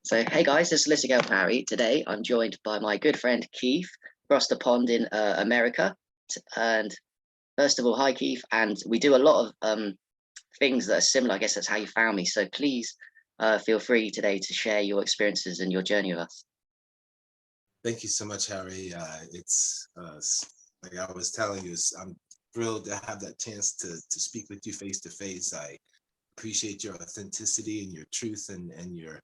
So, hey guys, this is Litigale Parry. Today I'm joined by my good friend Keith across the pond in America. And first of all, hi Keith. And we do a lot of things that are similar. I guess that's how you found me. So please feel free today to share your experiences and your journey with us. Thank you so much, Harry. It's like I was telling you, I'm thrilled to have that chance to speak with you face to face. I appreciate your authenticity and your truth and your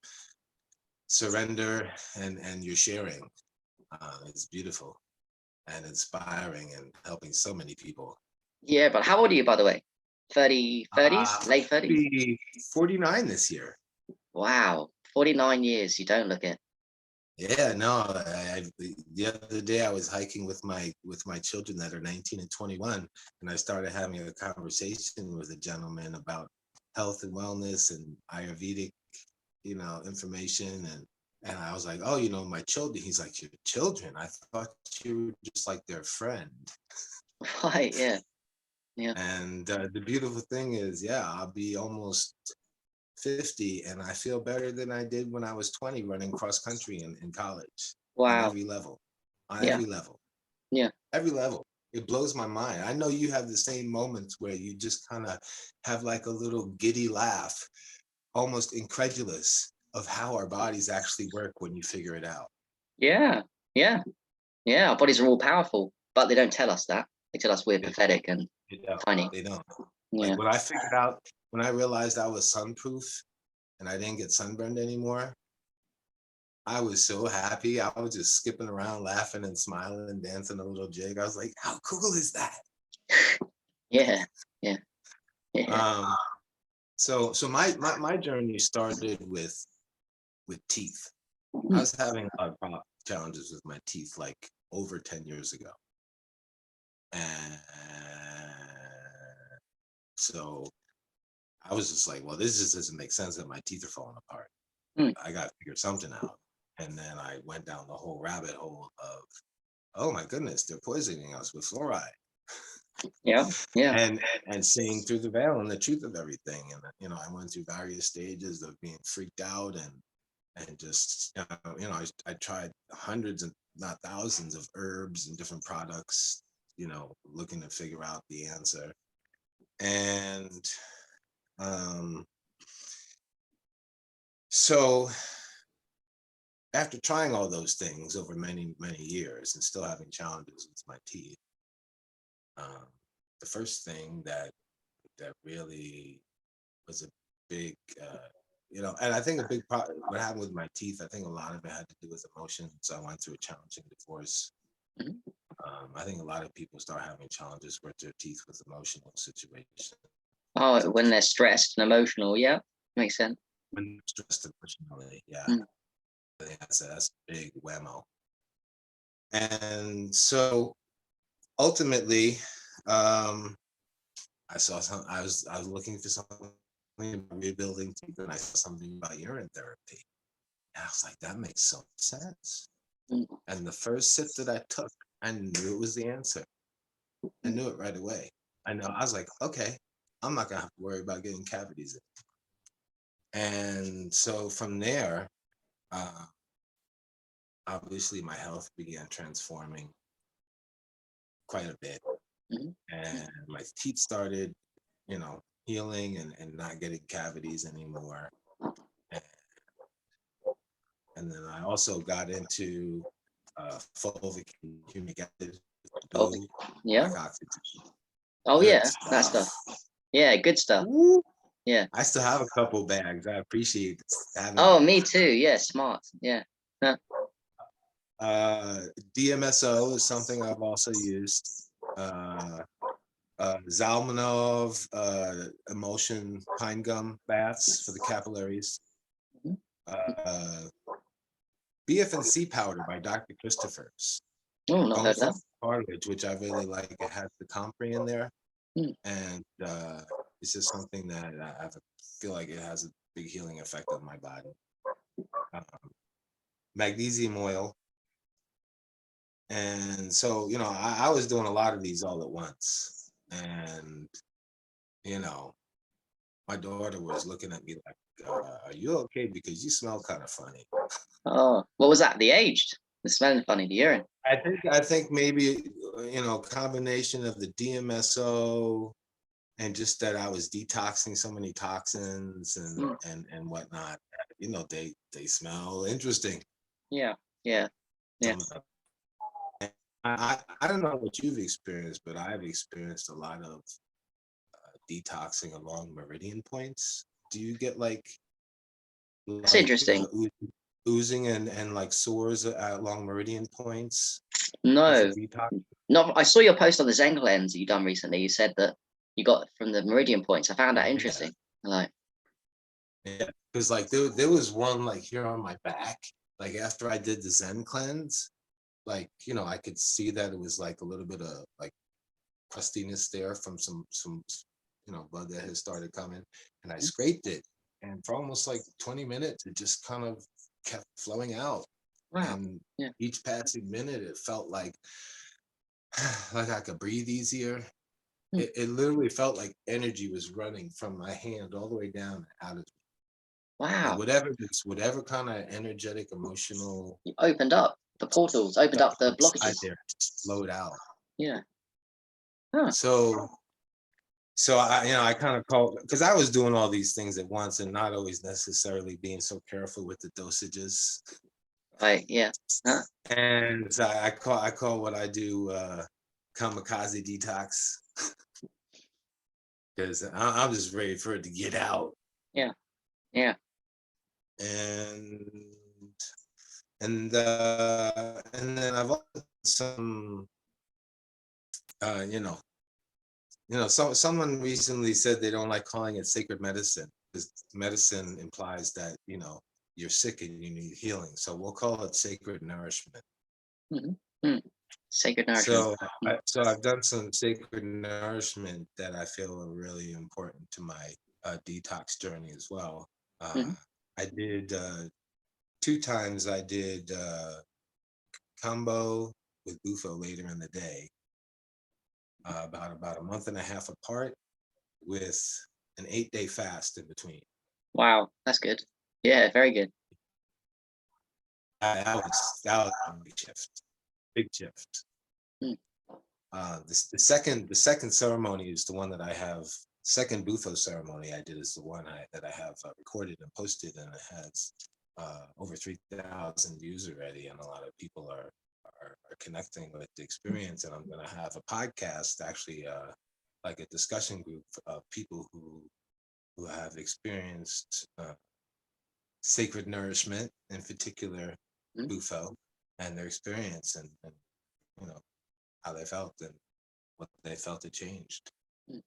surrender and your sharing. It's beautiful and inspiring and helping so many people. Yeah, but how old are you, by the way? 30s, late 30s? 49 this year. Wow, 49 years. You don't look it. Yeah, no. The other day I was hiking with my children that are 19 and 21, and I started having a conversation with a gentleman about health and wellness and Ayurvedic, information, and I was like, oh, my children. He's like, your children? I thought you were just like their friend. Right. Yeah. Yeah. And the beautiful thing is, I'll be almost 50 and I feel better than I did when I was 20 running cross country in college. Wow. On every level. Yeah. Every level. Yeah. Every level. It blows my mind. I know you have the same moments where you just kind of have like a little giddy laugh, almost incredulous of how our bodies actually work when you figure it out. Yeah. Yeah. Yeah. Our bodies are all powerful, but they don't tell us that. They tell us we're pathetic and tiny. They don't. Yeah. Like when I figured out, when I realized I was sunproof and I didn't get sunburned anymore, I was so happy. I was just skipping around, laughing and smiling and dancing a little jig. I was like, how cool is that? Yeah. Yeah. Yeah. So my journey started with teeth. I was having a lot of challenges with my teeth like over 10 years ago. And so I was just like, well, this just doesn't make sense that my teeth are falling apart. I got to figure something out. And then I went down the whole rabbit hole of, oh my goodness, they're poisoning us with fluoride. Yeah. Yeah. And seeing through the veil and the truth of everything. And, I went through various stages of being freaked out and just, I tried hundreds and not thousands of herbs and different products, looking to figure out the answer. And so after trying all those things over many, many years and still having challenges with my teeth, the first thing that really was a big, and I think a big problem, what happened with my teeth, I think a lot of it had to do with emotion. So I went through a challenging divorce. I think a lot of people start having challenges with their teeth with emotional situations. Oh, when they're stressed and emotional, yeah, makes sense. When they're stressed emotionally, yeah. I think that's a big whammo. And so ultimately, I saw I was looking for something about rebuilding teeth, and I saw something about urine therapy. And I was like, that makes so much sense. And the first sip that I took, I knew it was the answer. I knew it right away. I was like, okay, I'm not gonna have to worry about getting cavities in. And so from there, obviously my health began transforming quite a bit. And my teeth started, healing and not getting cavities anymore. And then I also got into fulvic humic acid. Yeah. Oxygen. Oh, good yeah, that stuff. Yeah, good stuff. Woo. Yeah. I still have a couple bags. I appreciate having. Oh, me too. Yeah, smart. Yeah. DMSO is something I've also used. Zalmanov emulsion pine gum baths for the capillaries. BF&C powder by Dr. Christopher's. Oh, not heard that. Cartilage, which I really like. It has the comfrey in there, and it's just something that I feel like it has a big healing effect on my body. Magnesium oil. And so, I was doing a lot of these all at once. And, my daughter was looking at me like, are you okay? Because you smell kind of funny. Oh, what was that? The aged? The smelling funny, the urine. I think maybe combination of the DMSO and just that I was detoxing so many toxins and Mm. and whatnot. They smell interesting. Yeah, yeah, yeah. Some of them. I don't know what you've experienced, but I've experienced a lot of detoxing along meridian points. Do you get That's interesting. oozing and like sores along meridian points after No, detox? not. I saw your post on the Zen Cleanz that you done recently. You said that you got from the meridian points. I found that Yeah, interesting. Like, yeah. Because like there was one like here on my back. Like after I did the Zen cleanse, like I could see that it was like a little bit of like crustiness there from some blood that had started coming, and I scraped it, and for almost like 20 minutes it just kind of kept flowing out, wow. and Yeah. each passing minute it felt like I could breathe easier. Mm. It literally felt like energy was running from my hand all the way down and out of me. Like Wow. whatever kind of energetic emotional You opened up the portals, opened stuff up the inside blockages. there just flowed out. Yeah. Huh. So I kind of call, because I was doing all these things at once and not always necessarily being so careful with the dosages. Right. Yeah. Huh. And so I call what I do kamikaze detox, because I'm just ready for it to get out. Yeah. Yeah. And and then I've also done some someone recently said they don't like calling it sacred medicine, because medicine implies that you're sick and you need healing. So we'll call it sacred nourishment. Hmm. Mm. Sacred nourishment. So Mm. I've done some sacred nourishment that I feel are really important to my detox journey as well. Uh, Hmm. I did 2 times. I did combo with bufo later in the day, about a month and a half apart, with an 8-day fast in between. Wow. That's good. Yeah. Very good. That was a big shift. Big shift. Mm. The second ceremony is the one that I have. Second bufo ceremony I did is the one that I have recorded and posted, and it has over 3,000 views already, and a lot of people are connecting with the experience. And I'm going to have a podcast, actually, like a discussion group of people who have experienced sacred nourishment, in particular Mm. bufo, and their experience, and you know how they felt and what they felt it changed. Mm.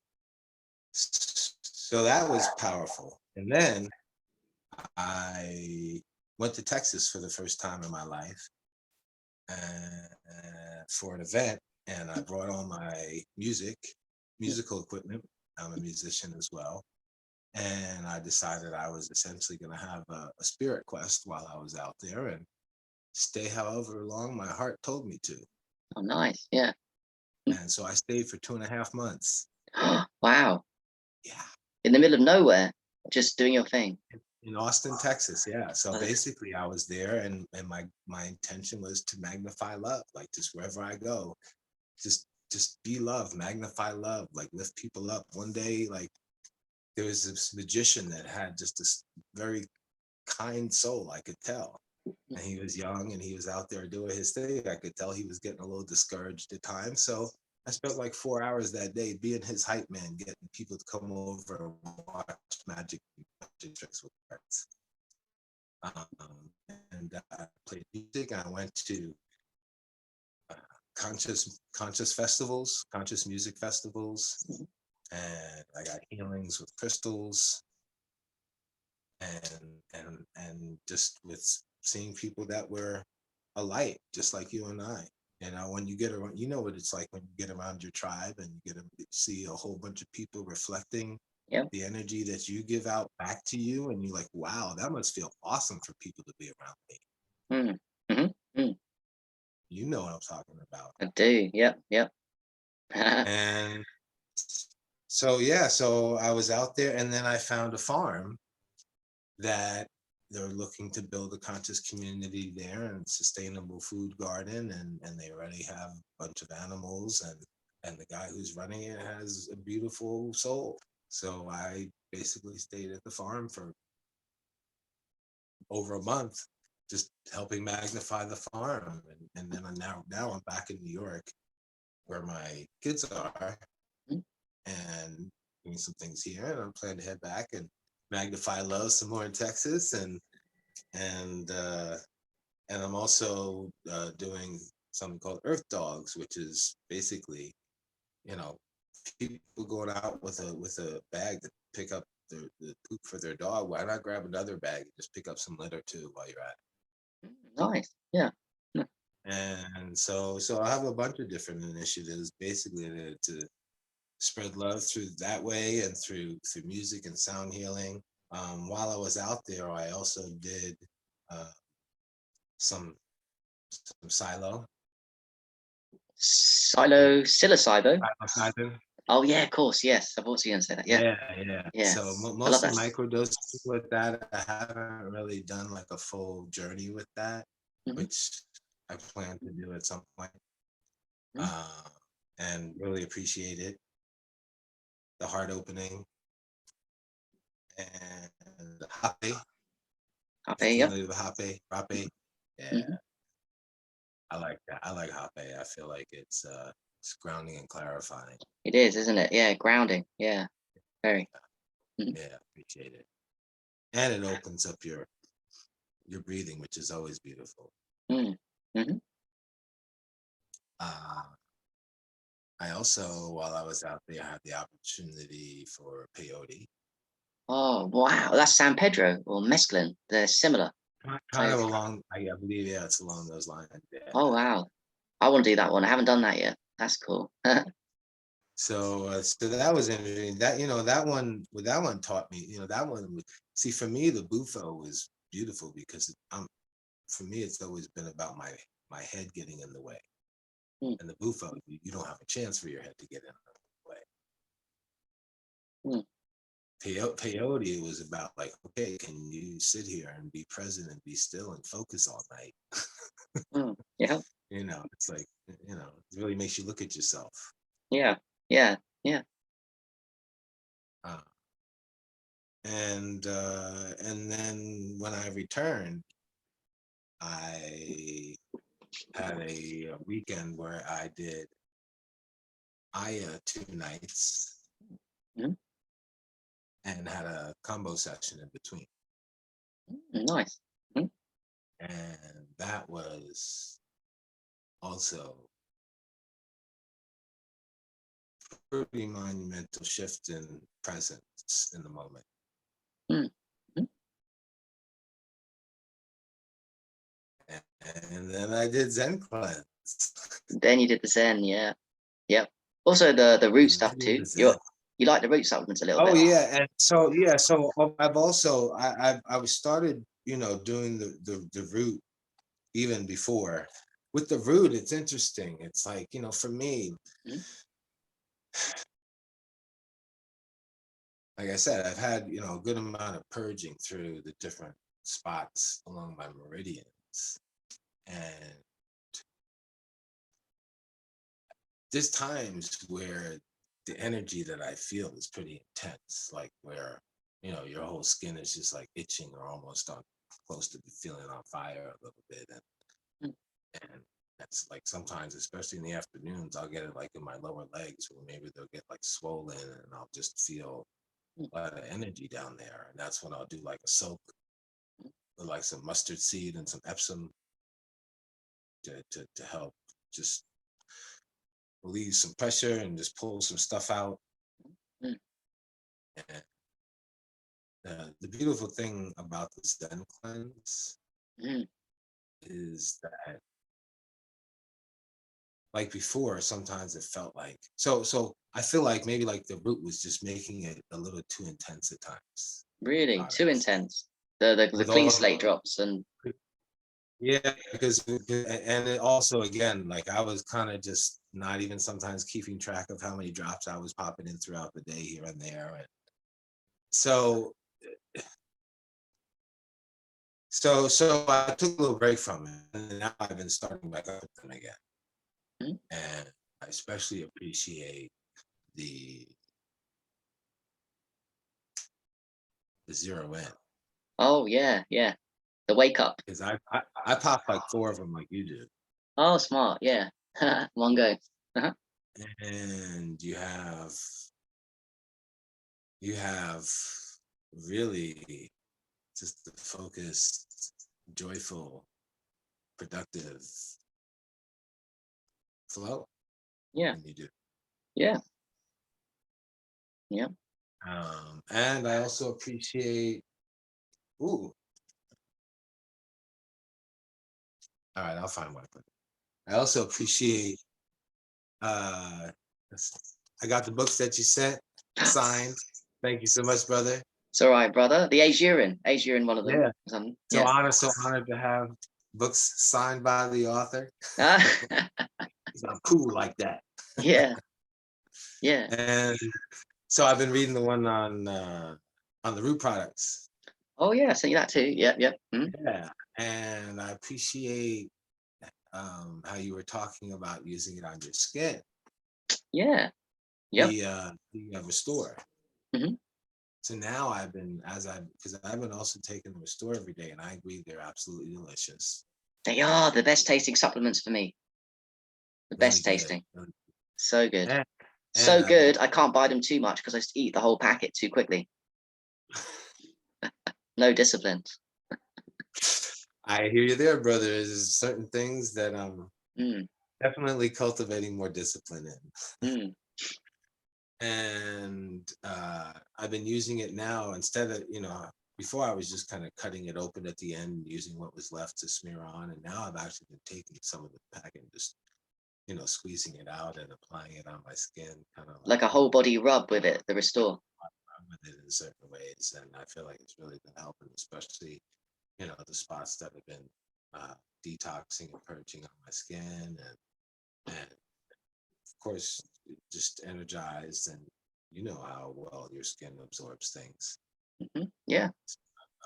So that was powerful. And then I went to Texas for the first time in my life, for an event, and I brought all my musical equipment. I'm a musician as well. And I decided I was essentially going to have a spirit quest while I was out there and stay however long my heart told me to. Oh, nice. Yeah. And so I stayed for 2.5 months. Wow. Yeah. In the middle of nowhere, just doing your thing. In Austin, Texas. Yeah. So Nice. basically I was there, and my intention was to magnify love, like just wherever I go, just be love, magnify love, like lift people up. One day, like there was this magician that had just this very kind soul, I could tell. And he was young and he was out there doing his thing. I could tell he was getting a little discouraged at times. So I spent like 4 hours that day being his hype man, getting people to come over and watch magic tricks with cards. And I played music. I went to conscious festivals, conscious music festivals, and I got healings with crystals, and just with seeing people that were a light, just like you and I. When you get around, you know what it's like when you get around your tribe and you get to see a whole bunch of people reflecting Yeah. the energy that you give out back to you, and you're like, wow, that must feel awesome for people to be around me. Mm. Hmm. Mm. You know what I'm talking about. I do. Yep. Yep. And so yeah, so I was out there, and then I found a farm that they're looking to build a conscious community there and sustainable food garden, and they already have a bunch of animals, and the guy who's running it has a beautiful soul. So I basically stayed at the farm for over a month, just helping magnify the farm, and then now I'm back in New York where my kids are, Mhm. and doing some things here, and I'm planning to head back and magnify love some more in Texas, and I'm also doing something called Earth Dogs, which is basically, you know, people going out with a bag to pick up the poop for their dog. Why not grab another bag and just pick up some litter too while you're at Nice. Yeah. Mm. it? And so I have a bunch of different initiatives basically to spread love through that way, and through music and sound healing. While I was out there, I also did uh, some silo. Psilocybin. Psilocybin. Oh yeah, of course. Yes, I've also going to say that. Yeah. Yeah. Yeah. So I love mostly that. microdosing with that. I haven't really done like a full journey with that, Mhm. which I plan to do at some point. Mhm. Uh, and really appreciate it. The heart opening and the hape. Okay. Yeah. Familiar with hape? Yeah, Mhm. I like that. I like hape. I feel like it's grounding and clarifying. It is, isn't it? Yeah. Grounding. Yeah. Very. Mhm. Yeah, appreciate it. And it opens up your breathing, which is always beautiful. Mm. Mhm. Uh, I also, while I was out there, had the opportunity for peyote. Oh wow, that's San Pedro or mescaline. They're similar. Kind I, of along, I believe, yeah, it's along those lines. Yeah. oh wow, I want to do that one. I haven't done that yet. That's cool. So that was interesting. That that one, that one taught me. That one. See, for me, the bufo was beautiful because for me, it's always been about my head getting in the way. Mm, And the bufo, you don't have a chance for your head to get in the way. mm, Peyote was about like, okay, can you sit here and be present and be still and focus all night? yeah, It's like, it really makes you look at yourself. yeah, yeah, yeah. Uh, and then when I returned, I had a weekend where I did Aya 2 nights Mm, and had a combo session in between. nice. Mm, And that was also pretty monumental shift in presence in the moment. mm, mm. And then I did Zen Cleanz. Then you did the Zen, yeah, yep. Also the root And stuff then too. the Zen. You like the root supplements a little Oh bit. yeah, and so I've also I was started doing the root even before. With the root, it's interesting. It's like for me, Mm, like I said, I've had a good amount of purging through the different spots along my meridians, and there's times where the energy that I feel is pretty intense, like where your whole skin is just like itching or almost on close to be feeling on fire a little bit, mm, and that's like sometimes, especially in the afternoons, I'll get it like in my lower legs, or maybe they'll get like swollen, and I'll just feel mm, a lot of energy down there, and that's when I'll do like a soak with like some mustard seed and some Epsom to help just relieve some pressure and just pull some stuff out. mm, And the beautiful thing about the Zen cleanse mm. is that, like before, sometimes it felt like so. I feel like maybe like the root was just making it a little too intense at times with Really too products. intense. The With clean all slate drops and yeah, because and it also again, like I was kind of just not even sometimes keeping track of how many drops I was popping in throughout the day here and there, and so So I took a little break from it, and now I've been starting back up with them again. Mhm. And I especially appreciate the zero in, Oh yeah, yeah. The wake up. because I pop like 4 of them like you do, Oh, smart. Yeah. One go. Uh-huh. and you have really just the focused, joyful, productive flow Yeah. when you do. Yeah. Yeah. And I also appreciate. Ooh, all right, I'll find one. I also appreciate. Uh, I got the books that you sent signed. Thank you so much, brother. It's all right, brother. The Age Urine, one of them. Yeah, Yeah. so honored to have books signed by the author. Ah, I'm cool like that. yeah. Yeah. And so I've been reading the one on the root products. Oh yeah. So that too. Yep. Yep. Mm. Yeah, and I appreciate how you were talking about using it on your skin. Yeah. Yep. The restore. Hmm. So now because I've been also taking the restore every day, and I agree they're absolutely delicious. They are the best tasting supplements for me. The Really best good. tasting. Really, So good. and, and So I've been good. I can't buy them too much because I just eat the whole packet too quickly. No discipline. I hear you there, brother. There's certain things that I'm Mm, definitely cultivating more discipline in. mm. And I've been using it now instead of, before I was just kind of cutting it open at the end, using what was left to smear on. And now I've actually been taking some of the pack and just, squeezing it out and applying it on my skin, kind of like Like a whole body rub with it. The restore. with it in certain ways. And I feel like it's really been helping, especially, the spots that have been detoxing and purging on my skin. And of course, just energized, and you know how well your skin absorbs things. Yeah.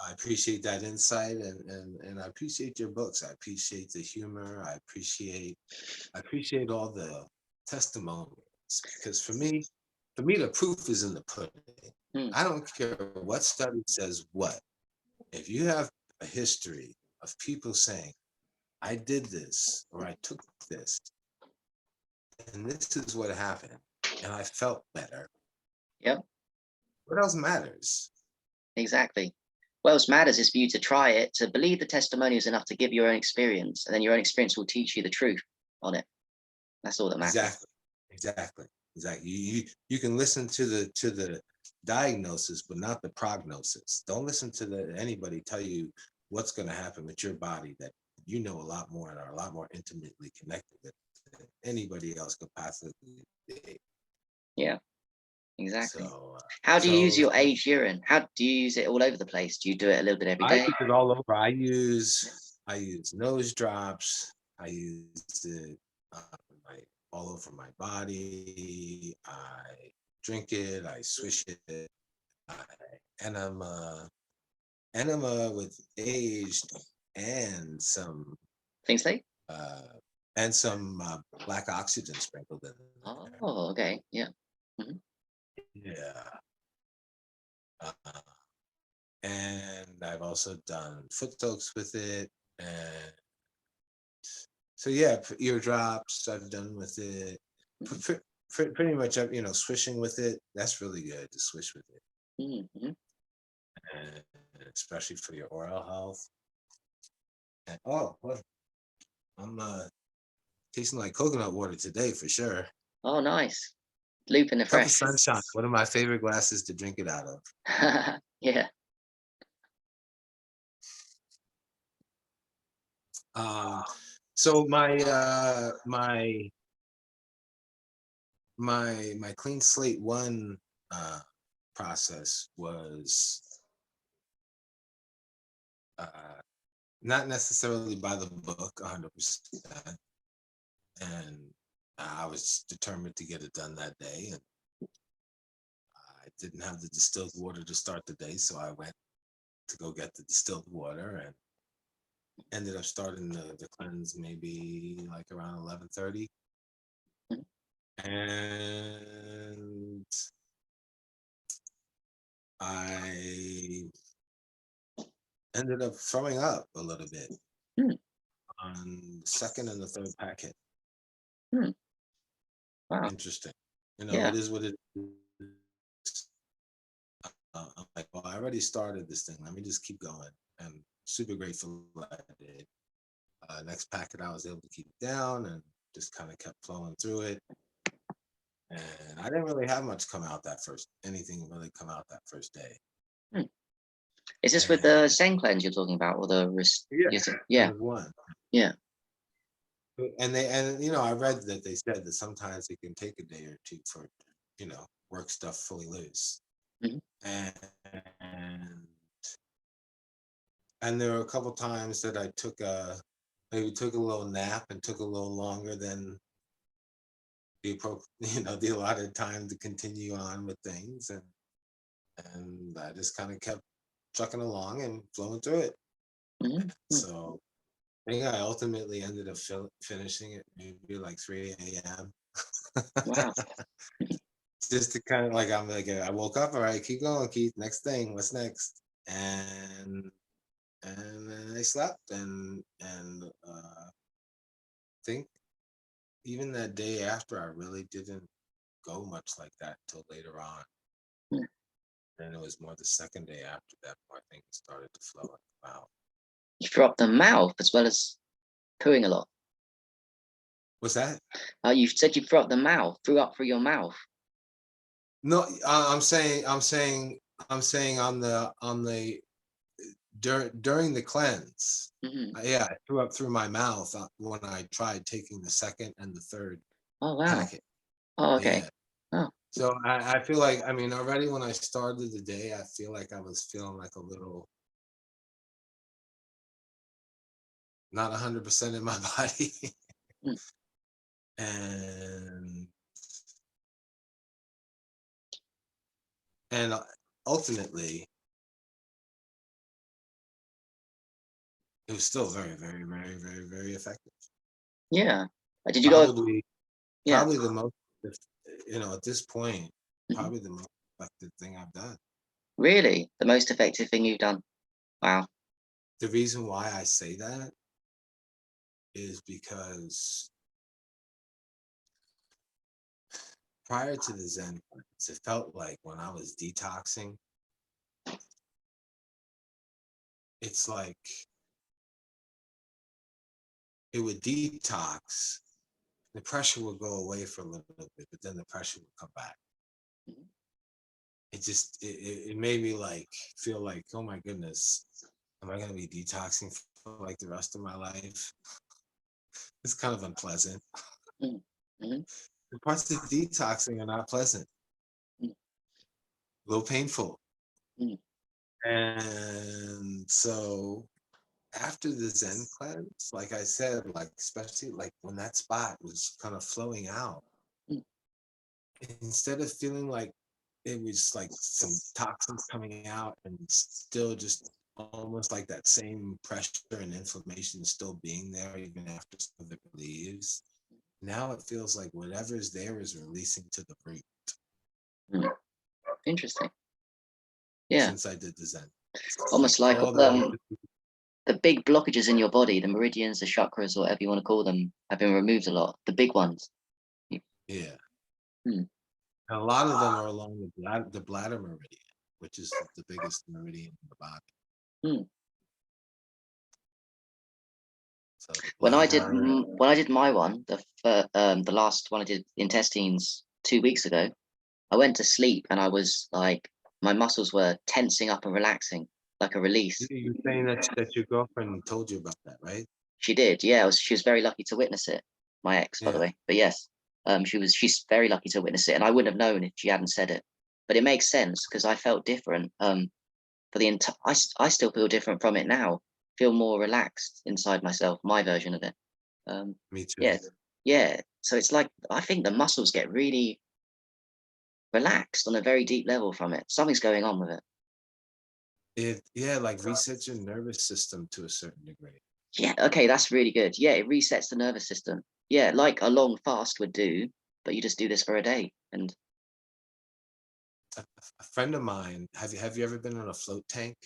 I appreciate that insight, and I appreciate your books. I appreciate the humor. I appreciate all the testimonials, because for me the proof is in the pudding. Mm. I don't care what study says what. If you have a history of people saying, I did this or I took this and this is what happened and I felt better, Yep. what else matters? Exactly. What else matters is for you to try it, to believe the testimonials enough to give your own experience, and then your own experience will teach you the truth on it. That's all that matters. Exactly. Exactly. Exactly. You can listen to the diagnosis, but not the prognosis. Don't listen to anybody tell you what's going to happen with your body that you know a lot more and are a lot more intimately connected with than anybody else could possibly be. Yeah. Exactly. So, How do you use so your Age Urine? How do you use it all over the place? Do you do it a little bit every I day? use it all over. I use nose drops. I use it like all over my body. I drink it. I swish it. I enema with aged and some Things like. uh, black oxygen sprinkled in there. Oh, okay. Yeah. Mhm. Yeah. Uh, and I've also done foot soaks with it, and so yeah, eardrops I've done with it. Mhm. Pretty much, swishing with it. That's really good to swish with it, Mhm. Mhm. and especially for your oral health. And, oh, well, I'm tasting like coconut water today for sure. Oh, nice. Looping the Cup of fresh. sunshine, one of my favorite glasses to drink it out of. Yeah. Um, so my clean slate one uh, process was uh, not necessarily by the book 100%, and I was determined to get it done that day, and I didn't have the distilled water to start the day, so I went to go get the distilled water, and ended up starting the cleanse maybe like around 11:30, Mhm. and I ended up throwing up a little bit Mm, on the second and the third packet. mm. Wow. Interesting. Yeah. It is what it is. I'm like, well, I already started this thing. Let me just keep going. And super grateful that I did. Next packet, I was able to keep it down and just kind of kept flowing through it. And I didn't really have much come out anything really come out that first day. Mm. Is this with the And Zen Cleanz you're talking about, or the yeah, yeah, Cleanz One. yeah. And I read that they said that sometimes it can take a day or two for, work stuff fully loose. Mhm. And and there were a couple times that I maybe took a little nap and took a little longer than the allotted time to continue on with things, and I just kind of kept trucking along and flowing through it. Mhm. Mm. So I think I ultimately ended up finishing it maybe like 3 a.m. Wow. Just to kind of like, I'm like, I woke up, all right, keep going, Keith. Next thing, what's next? And then I slept, and think even that day after, I really didn't go much like that until later on. Mm. And it was more the second day after that where I think it started to flow and come out. You threw up the mouth as well as pooing a lot. What's that? You said you threw up through your mouth. No, I'm saying during the cleanse. Mhm. Yeah, I threw up through my mouth when I tried taking the second and the third Oh, wow. packet. Oh, okay. Yeah. Oh, So I feel like, already when I started the day, I feel like I was feeling like a little not 100% in my body. mm. and and ultimately it was still very, very, very, very, very effective. Yeah. Did you go? Probably Yeah. probably the most, at this point, Mhm. probably the most effective thing I've done. Really? The most effective thing you've done? Wow. The reason why I say that is because prior to the Zen cleanse, it felt like when I was detoxing, it's like it would detox, the pressure would go away for a little bit, but then the pressure would come back. Mhm. It made me like feel like, oh my goodness, am I gonna be detoxing for like the rest of my life? It's kind of unpleasant. Mm. Mhm. The parts of detoxing are not pleasant, Mm. a little painful. Mm. And so after the Zen cleanse, like I said, like especially like when that spot was kind of flowing out, Mm. instead of feeling like it was like some toxins coming out and still just almost like that same pressure and inflammation still being there even after some of it leaves. Now it feels like whatever's there is releasing to the root Mm. Interesting. Yeah. since I did the Zen. Like Almost like all the the big blockages in your body, the meridians, the chakras, or whatever you want to call them, have been removed a lot. The big ones. yeah. Mm. And a lot of them are along the bladder meridian, which is the biggest meridian in the body. Mm. So the When I did bladder, when I did my one, the last one I did intestines 2 weeks ago, I went to sleep and I was like, my muscles were tensing up and relaxing, like a release. you're saying that your girlfriend told you about that, right? She did, yeah. She was very lucky to witness it. My ex, by the Yeah. way, but yes, she's very lucky to witness it, and I wouldn't have known if she hadn't said it. But it makes sense because I felt different. For the entire, I still feel different from it now. Feel more relaxed inside myself, my version of it. Um, Me too. yeah, yeah. So it's like I think the muscles get really relaxed on a very deep level from it. Something's going on with it. It, yeah, like resets your nervous system to a certain degree. Yeah, okay, that's really good. Yeah, it resets the nervous system. Yeah, like a long fast would do, but you just do this for a day. And A friend of mine, have you ever been on a float tank?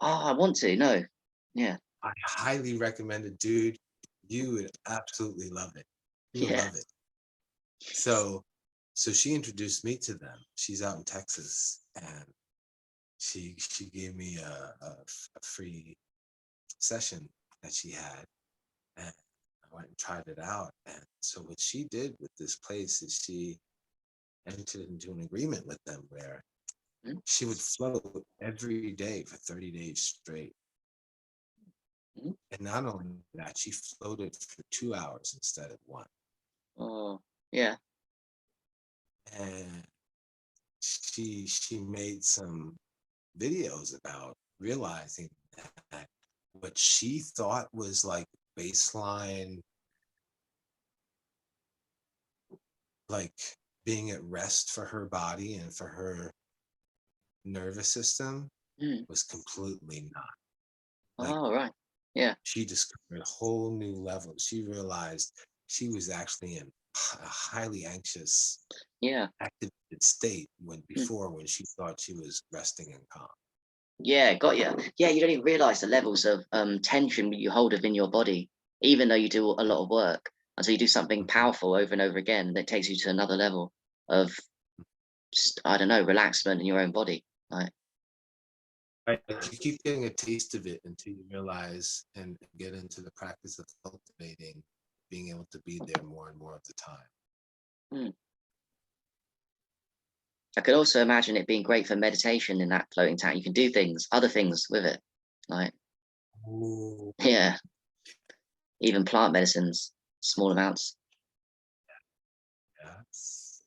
oh, I want to. No. Yeah. I highly recommend it, dude. You would absolutely love it. You'll Yeah. love it. So, so she introduced me to them. She's out in Texas, and she gave me a free session that she had, and I went and tried it out. And so what she did with this place is she entered into an agreement with them where Mm, she would float every day for 30 days straight. mm. And not only that, she floated for 2 hours instead of one. Oh, yeah. And she made some videos about realizing that what she thought was like baseline, like being at rest for her body and for her nervous system, Mm. was completely not. Like, Oh, right. Yeah. she discovered whole new levels. She realized she was actually in a highly anxious, Yeah. activated state when Mm. before, when she thought she was resting and calm. Yeah, got you. Yeah, you don't even realize the levels of tension you hold within your body, even though you do a lot of work. Until you do something Mhm. powerful over and over again that takes you to another level of just, I don't know, relaxment in your own body. Like, Right. You keep getting a taste of it until you realize and get into the practice of cultivating, being able to be there more and more of the time. mm. I could also imagine it being great for meditation in that floating tank. You can do things, other things with it. Like, Ooh, yeah, even plant medicines, small amounts. yes.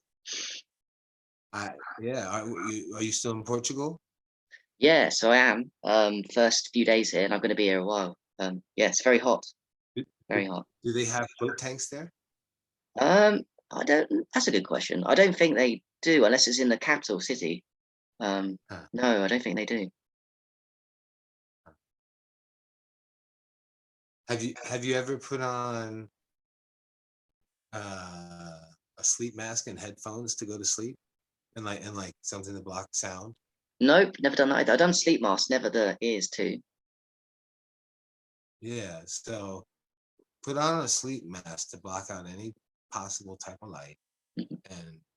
Yeah. Are you still in Portugal? Yeah, so I am. First few days here, and I'm going to be here a while. Yeah, it's very hot, Do, very hot. do they have float tanks there? Um, I don't. That's a good question. I don't think they do, unless it's in the capital city. Huh. No, I don't think they do. Have you ever put on a sleep mask and headphones to go to sleep, and like something to block sound? Nope, never done that either. I've done sleep masks, never the ears too. Yeah. So put on a sleep mask to block out any possible type of light, Mhm.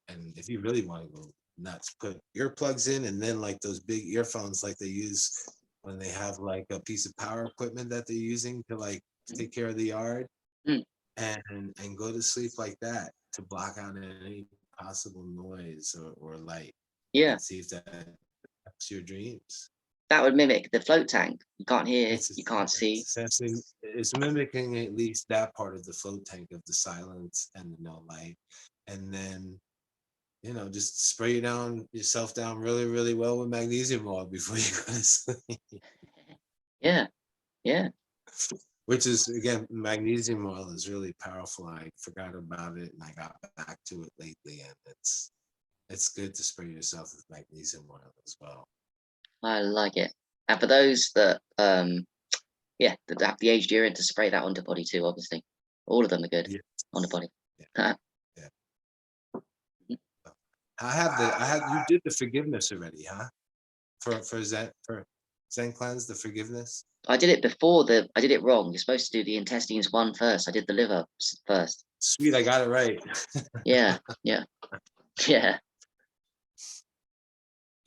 and if you really want to go nuts, put earplugs in, and then like those big earphones like they use when they have like a piece of power equipment that they're using to like Mhm. take care of the yard, Mm. and go to sleep like that to block out any possible noise or light, Yeah, and see if that affects your dreams. that would mimic the float tank. You can't hear, It's you can't see. essentially, it's mimicking at least that part of the float tank of the silence and the no light, and then just spray down yourself down really, really well with magnesium oil before you go to sleep. Yeah, yeah. Which is, again, magnesium oil is really powerful. I forgot about it and I got back to it lately, and it's good to spray yourself with magnesium oil as well. I like it. And for those that yeah, that have the age you're in to spray that on the body too, obviously. All of them are good Yeah, on the body. yeah, yeah. You did the forgiveness already, huh? For Zen Cleanse, the forgiveness. I did it I did it wrong. You're supposed to do the intestines one first. I did the liver first. Sweet, I got it right. Yeah, yeah, yeah,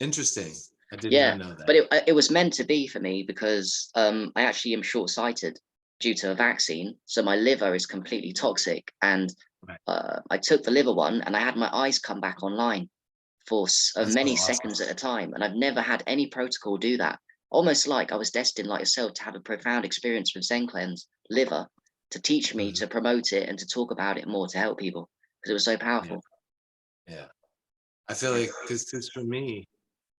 Interesting. I did yeah. not know that. But it was meant to be for me because I actually am short-sighted due to a vaccine. So my liver is completely toxic. And Right. I took the liver one and I had my eyes come back online for That's so many awesome. seconds at a time. And I've never had any protocol do that. Almost like I was destined, like yourself, to have a profound experience with Zen Cleanz liver to teach me Mhm. to promote it and to talk about it more to help people because it was so Yeah, powerful. yeah. I feel like because for me,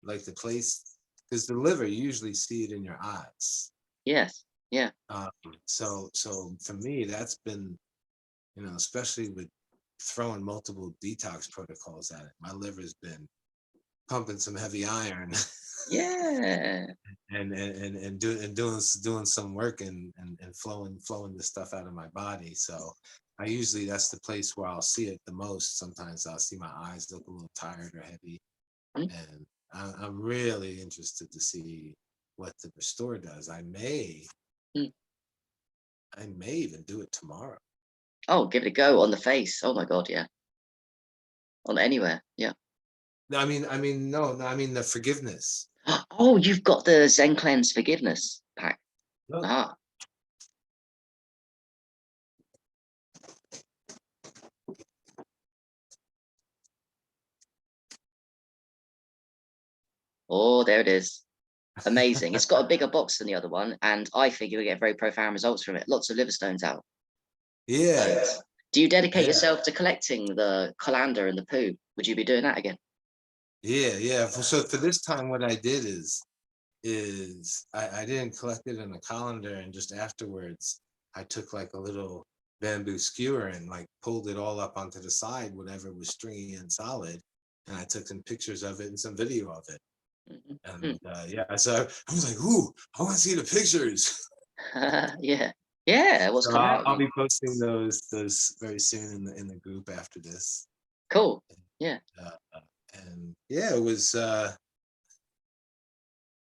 like the place, because the liver, you usually see it in your eyes. Yes. Yeah. Um, so for me, that's been, especially with throwing multiple detox protocols at it, my liver's been pumping some heavy iron. Yeah. and doing some work and flowing the stuff out of my body. So I usually, that's the place where I'll see it the most. Sometimes I'll see my eyes look a little tired or heavy, Mm, and I'm really interested to see what the restore does. mm. I may even do it tomorrow. Oh, give it a go on the face. Oh my God, yeah. On anywhere, yeah. No, no, I mean the forgiveness. Oh, you've got the Zen Cleanz forgiveness pack. Look, Ah, oh, there it is. Amazing. It's got a bigger box than the other one, and I think you'll get very profound results from it. Lots of liver stones out. yeah, And do you dedicate yeah, yourself to collecting the colander and the poo? Would you be doing that again? yeah. So for this time, what I did is I didn't collect it in a colander, and just afterwards I took like a little bamboo skewer and like pulled it all up onto the side, whatever was stringy and solid, and I took some pictures of it and some video of it. Mhm. And yeah, so I was like, ooh, I want to see the pictures. Yeah. Yeah, what's So come out? I'll be posting those very soon in the group after this. Cool. Yeah. And yeah, it was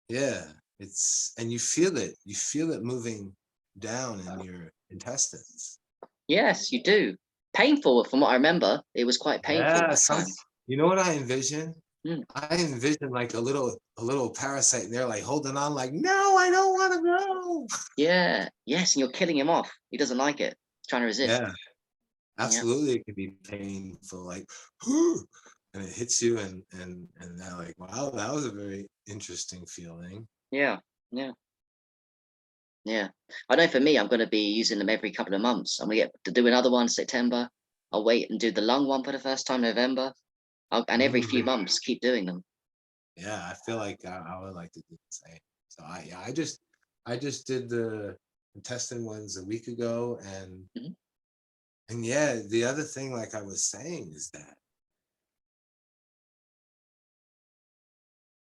yeah, it's, and you feel it moving down in your intestines. Yes, you do. Painful from what I remember. It was quite painful Yeah, that time. you know what I envision? Mm. I envision like a little parasite and they're like holding on like, no, I don't want to go. Yeah. Yes, and you're killing him off. He doesn't like it. He's trying to resist. Yeah, Yeah. absolutely. It can be painful, like, and it hits you, and they're like, wow, that was a very interesting feeling. Yeah. Yeah. Yeah. I know for me, I'm going to be using them every couple of months. I'm going to get to do another one September. I'll wait and do the lung one for the first time November. And every few Mm, months, keep doing them. yeah, I feel like I would like to do the same. So I just did the intestine ones a week ago, Mhm. and yeah, the other thing, like I was saying, is that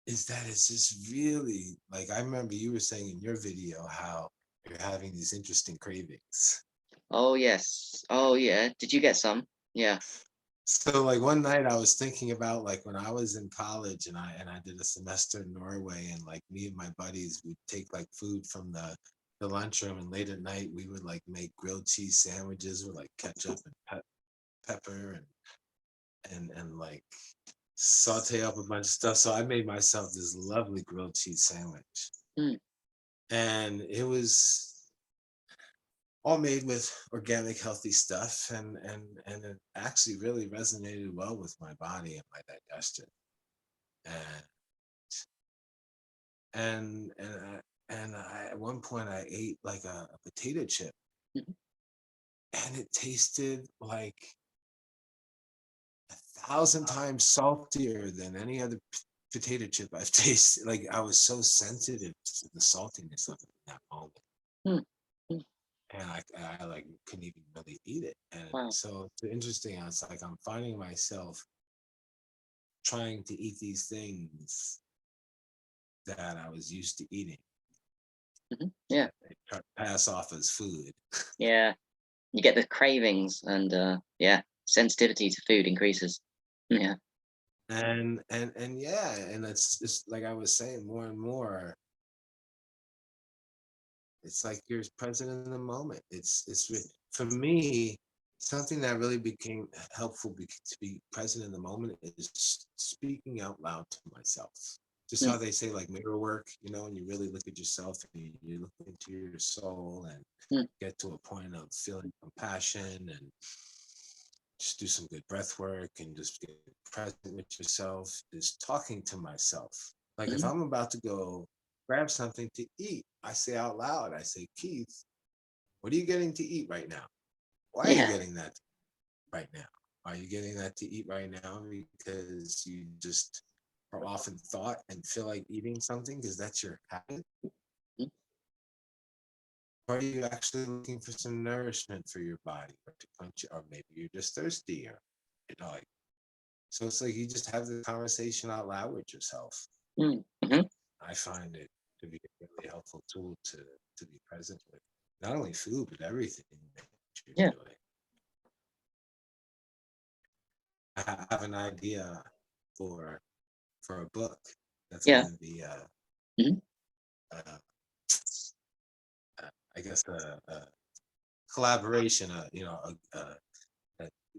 it's just really like, I remember you were saying in your video how you're having these interesting cravings. Oh, yes. Oh, yeah. Did you get some? Yeah. So like one night I was thinking about like when I was in college, and I did a semester in Norway, and like me and my buddies would take like food from the lunchroom, and late at night we would like make grilled cheese sandwiches with like ketchup and pepper and like saute up a bunch of stuff. So I made myself this lovely grilled cheese sandwich, Mm, and it was all made with organic healthy stuff, and it actually really resonated well with my body and my digestion. And at one point I ate like a potato chip, mhm. and it tasted like 1,000 times saltier than any other potato chip I've tasted. Like I was so sensitive to the saltiness of it in that moment, Mm, mm. and I like couldn't even really eat it. And Wow. so it's interesting. It's like I'm finding myself trying to eat these things that I was used to eating, Yeah. that they pass off as food. Yeah. You get the cravings and yeah, sensitivity to food increases. Yeah. And yeah, and it's just like I was saying, more and more, it's like you're present in the moment. For me, something that really became helpful to be present in the moment is speaking out loud to myself. Just Mm, how they say like mirror work, and you really look at yourself and you look into your soul and mm, get to a point of feeling compassion, and just do some good breath work and just get present with yourself, is talking to myself. Like if mhm. I'm about to go grab something to eat, I say out loud, I say, Keith, what are you getting to eat right now? Why are you Yeah. getting that right now? Are you getting that to eat right now because you just are often thought and feel like eating something because that's your habit? Mm, Or are you actually looking for some nourishment for your body, or to punch, or maybe you're just thirsty, or like So it's like you just have the conversation out loud with yourself. Mm-hmm. I find it to be a really helpful tool to be present with not only food but everything that you're doing. I have an idea for a book that's going to be I guess a collaboration, a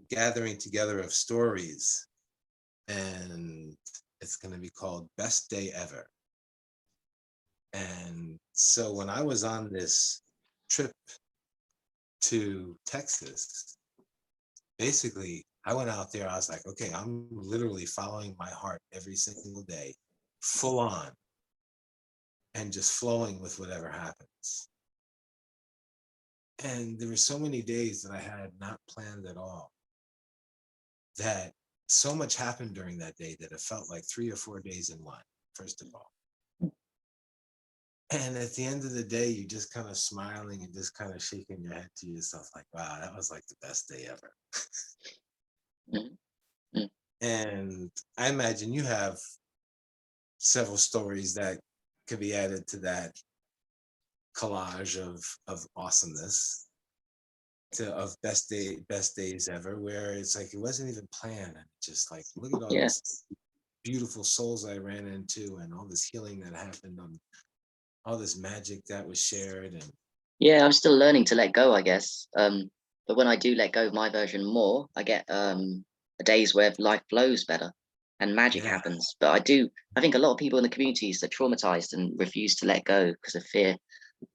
gathering together of stories, and it's going to be called Best Day Ever. And so when I was on this trip to Texas, basically I went out there, I was like, okay, I'm literally following my heart every single day, full on, and just flowing with whatever happens. And there were so many days that I had not planned at all, that so much happened during that day that it felt like 3 or 4 days in one, first of all. And at the end of the day, you're just kind of smiling and just kind of shaking your head to yourself like, wow, that was like the best day ever. Mm-hmm. And I imagine you have several stories that could be added to that collage of awesomeness, of best days ever, where it's like it wasn't even planned, and just like, look at all these beautiful souls I ran into and all this healing that happened, on all this magic that was shared. And I'm still learning to let go, I guess. But when I do let go of my version more, I get days where life flows better and magic happens. But I think a lot of people in the communities are traumatized and refuse to let go because of fear.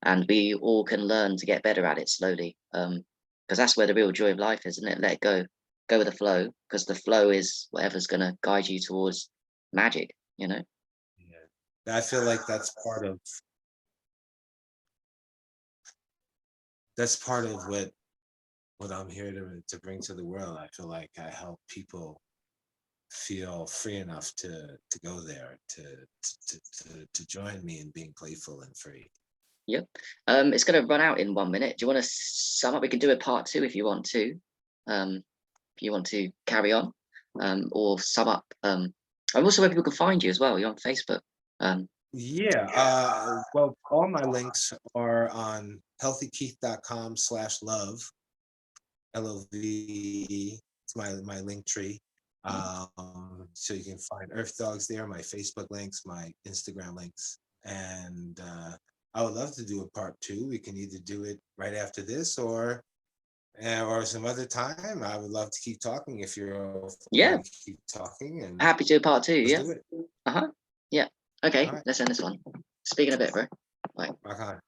And we all can learn to get better at it slowly. Because that's where the real joy of life is, isn't it? Let go with the flow, because the flow is whatever's going to guide you towards magic, I feel like that's part of what I'm here to bring to the world. I feel like I help people feel free enough to go there, to join me in being playful and free. Yep. It's going to run out in 1 minute. Do you want to sum up? We can do a part 2 if you want to. If you want to carry on, or sum up. And also where people can find you as well. You're on Facebook. Well, all my links are on healthykeith.com/love. LOVE. It's my link tree. So you can find Earth Dogs there, my Facebook links, my Instagram links. And I would love to do a part 2. We can either do it right after this or some other time. I would love to keep talking if you're keep talking. And happy to do part 2. Let's do it. Yeah. Okay, right. Let's end this one. Speaking a bit, bro. Bye. Okay.